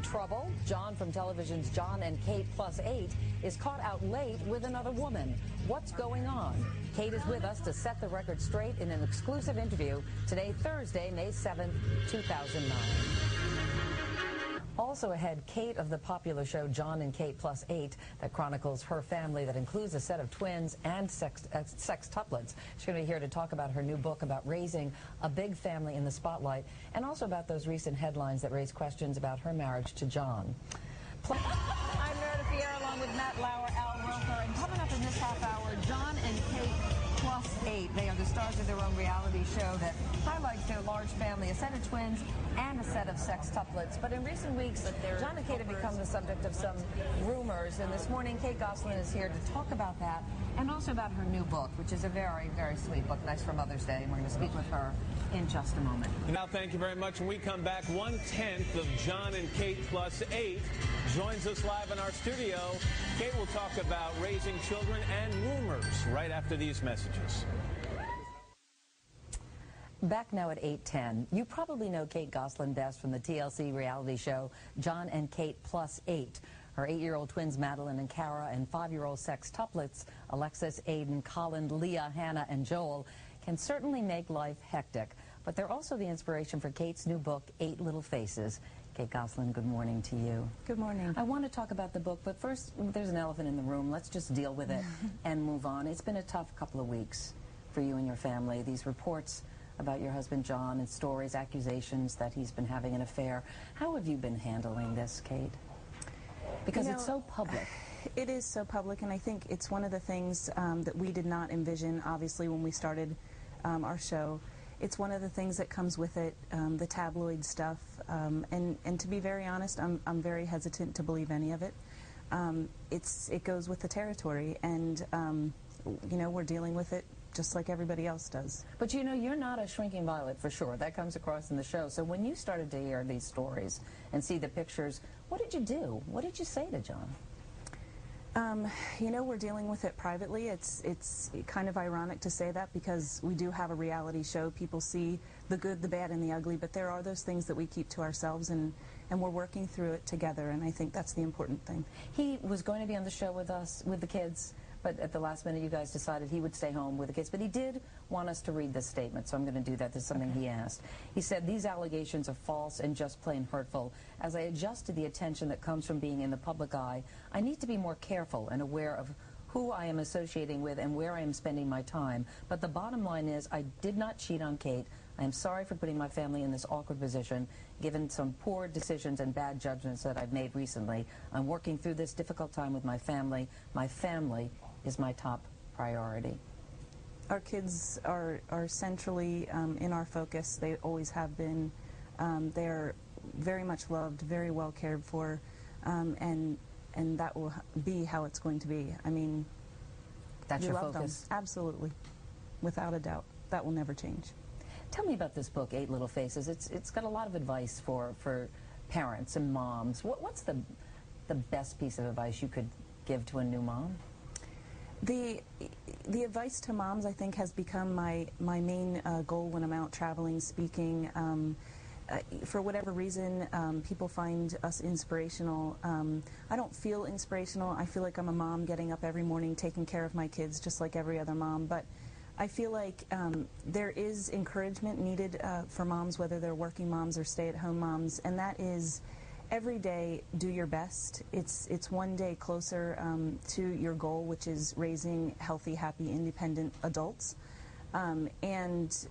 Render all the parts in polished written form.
Trouble. John from television's John and Kate Plus 8 is caught out late with another woman. What's going on? Kate is with us to set the record straight in an exclusive interview today, Thursday, May 7th, 2009. Also ahead, Kate of the popular show John and Kate Plus 8 that chronicles her family that includes a set of twins and sextuplets. She's going to be here to talk about her new book about raising a big family in the spotlight and also about those recent headlines that raise questions about her marriage to John. I'm Meredith Vieira along with Matt Lauer, Al Roker, and coming up in this half hour, John and Kate Plus 8. They are the stars of their own reality show that highlights their large family, a set of twins and a set of sextuplets. But in recent weeks, John and Kate have become the subject of some rumors, and this morning Kate Gosselin is here to talk about that and also about her new book, which is a very, very sweet book, nice for Mother's Day, and we're going to speak with her in just a moment. Now, thank you very much. When we come back, 1/10 of John and Kate Plus 8 joins us live in our studio. Kate will talk about raising children and rumors right after these messages. Back now at 8:10. You probably know Kate Gosselin best from the TLC reality show John and Kate Plus 8. Her 8-year-old twins Madeline and Cara and 5-year-old sextuplets Alexis, Aiden, Colin, Leah, Hannah, and Joel can certainly make life hectic. But they're also the inspiration for Kate's new book, 8 Little Faces. Kate Gosselin, good morning to you. Good morning. I want to talk about the book, but first, there's an elephant in the room. Let's just deal with it and move on. It's been a tough couple of weeks for you and your family. These reports about your husband John and stories, accusations that he's been having an affair. How have you been handling this, Kate? Because it's so public. It is so public, and I think it's one of the things that we did not envision, obviously, when we started our show. It's one of the things that comes with it, the tabloid stuff, and to be very honest, I'm very hesitant to believe any of it. It goes with the territory, and you know, we're dealing with it just like everybody else does. But you know, you're not a shrinking violet for sure. That comes across in the show. So when you started to hear these stories and see the pictures, what did you do? What did you say to John? You know, we're dealing with it privately. It's kind of ironic to say that because we do have a reality show. People see the good, the bad, and the ugly, but there are those things that we keep to ourselves, and we're working through it together, and I think that's the important thing. He was going to be on the show with us, with the kids, but at the last minute you guys decided he would stay home with the kids. But he did want us to read this statement, so I'm going to do that. This is something he asked. He said, "These allegations are false and just plain hurtful. As I adjust to the attention that comes from being in the public eye, I need to be more careful and aware of who I am associating with and where I am spending my time. But the bottom line is I did not cheat on Kate. I am sorry for putting my family in this awkward position, given some poor decisions and bad judgments that I've made recently. I'm working through this difficult time with my family. My family is my top priority." Our kids are centrally in our focus. They always have been. They're very much loved, very well cared for, and that will be how it's going to be. I mean, that's we your love focus? Them. Absolutely, without a doubt. That will never change. Tell me about this book, 8 Little Faces. It's got a lot of advice for parents and moms. What's the best piece of advice you could give to a new mom? The advice to moms, I think, has become my main goal when I'm out traveling, speaking. For whatever reason, people find us inspirational. I don't feel inspirational. I feel like I'm a mom getting up every morning, taking care of my kids just like every other mom. But I feel like there is encouragement needed for moms, whether they're working moms or stay-at-home moms, and that is every day do your best. It's one day closer to your goal, which is raising healthy, happy, independent adults. And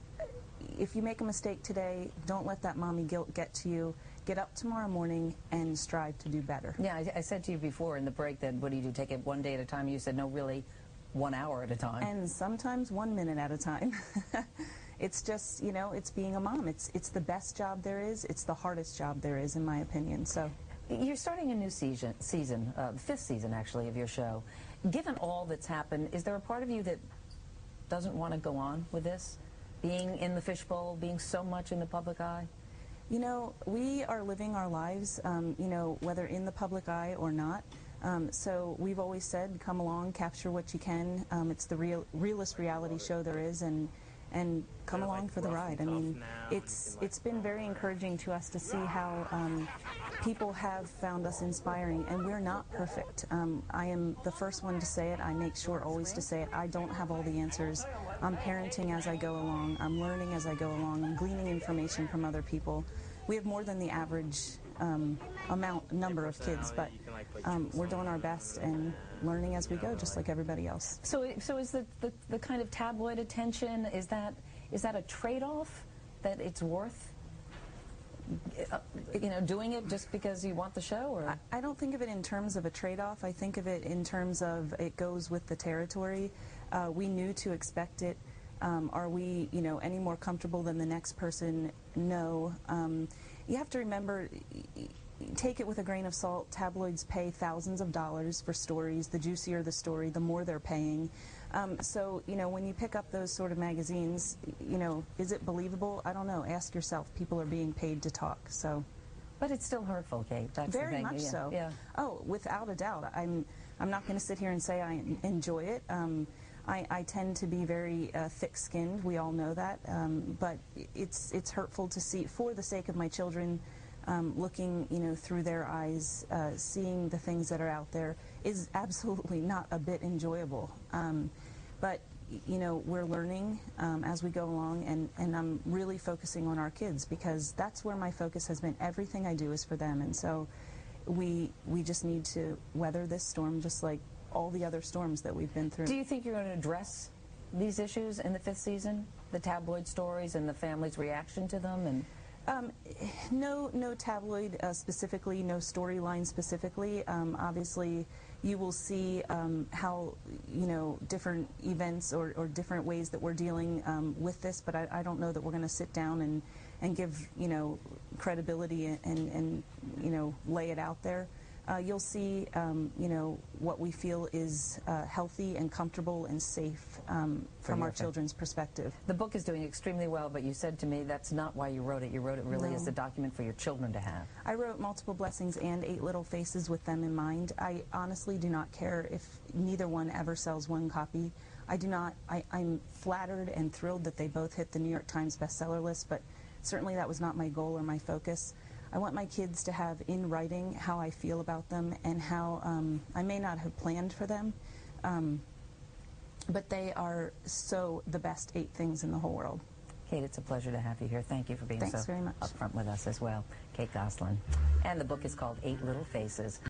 if you make a mistake today, don't let that mommy guilt get to you. Get up tomorrow morning and strive to do better. Yeah, I said to you before in the break that what do? Take it one day at a time? You said, no, really, 1 hour at a time. And sometimes 1 minute at a time. It's just, you know, it's being a mom. It's the best job there is. It's the hardest job there is, in my opinion. So you're starting a new season, the 5th season, actually, of your show. Given all that's happened, is there a part of you that doesn't want to go on with this? Being in the fishbowl, being so much in the public eye? You know, we are living our lives, you know, whether in the public eye or not. So we've always said, come along, capture what you can. It's the realest reality show there is, and come along for the ride. I mean, it's been very encouraging to us to see how people have found us inspiring, and we're not perfect. I am the first one to say it. I make sure always to say it. I don't have all the answers. I'm parenting as I go along. I'm learning as I go along. I'm gleaning information from other people. We have more than the average number of kids, but we're doing our best and learning as we go, just like everybody else. So is the kind of tabloid attention, is that a trade-off that it's worth, doing it just because you want the show? Or I don't think of it in terms of a trade-off. I think of it in terms of it goes with the territory. We knew to expect it. Are we, any more comfortable than the next person? No. You have to remember, take it with a grain of salt. Tabloids pay thousands of dollars for stories. The juicier the story, the more they're paying. So, when you pick up those sort of magazines, is it believable? I don't know. Ask yourself. People are being paid to talk. So, but it's still hurtful, Kate. That's very the thing. much so. Yeah. Oh, without a doubt. I'm not going to sit here and say I enjoy it. I tend to be very thick-skinned. We all know that. But it's hurtful to see, for the sake of my children. Looking, through their eyes, seeing the things that are out there is absolutely not a bit enjoyable. But, we're learning as we go along, and I'm really focusing on our kids, because that's where my focus has been. Everything I do is for them, and so we just need to weather this storm just like all the other storms that we've been through. Do you think you're going to address these issues in the 5th season? The tabloid stories and the family's reaction to them? And no tabloid specifically, no storyline specifically. Obviously, you will see how, different events or different ways that we're dealing with this, but I don't know that we're going to sit down and give, credibility and lay it out there. You'll see, what we feel is healthy and comfortable and safe from our children's perspective. The book is doing extremely well, but you said to me that's not why you wrote it. You wrote it really as a document for your children to have. I wrote Multiple Blessings and 8 Little Faces with them in mind. I honestly do not care if neither one ever sells one copy. I do not. I'm flattered and thrilled that they both hit the New York Times bestseller list, but certainly that was not my goal or my focus. I want my kids to have in writing how I feel about them and how I may not have planned for them, but they are so the best 8 things in the whole world. Kate, it's a pleasure to have you here. Thank you for being Thanks very much. upfront with us as well. Kate Gosselin. And the book is called 8 Little Faces.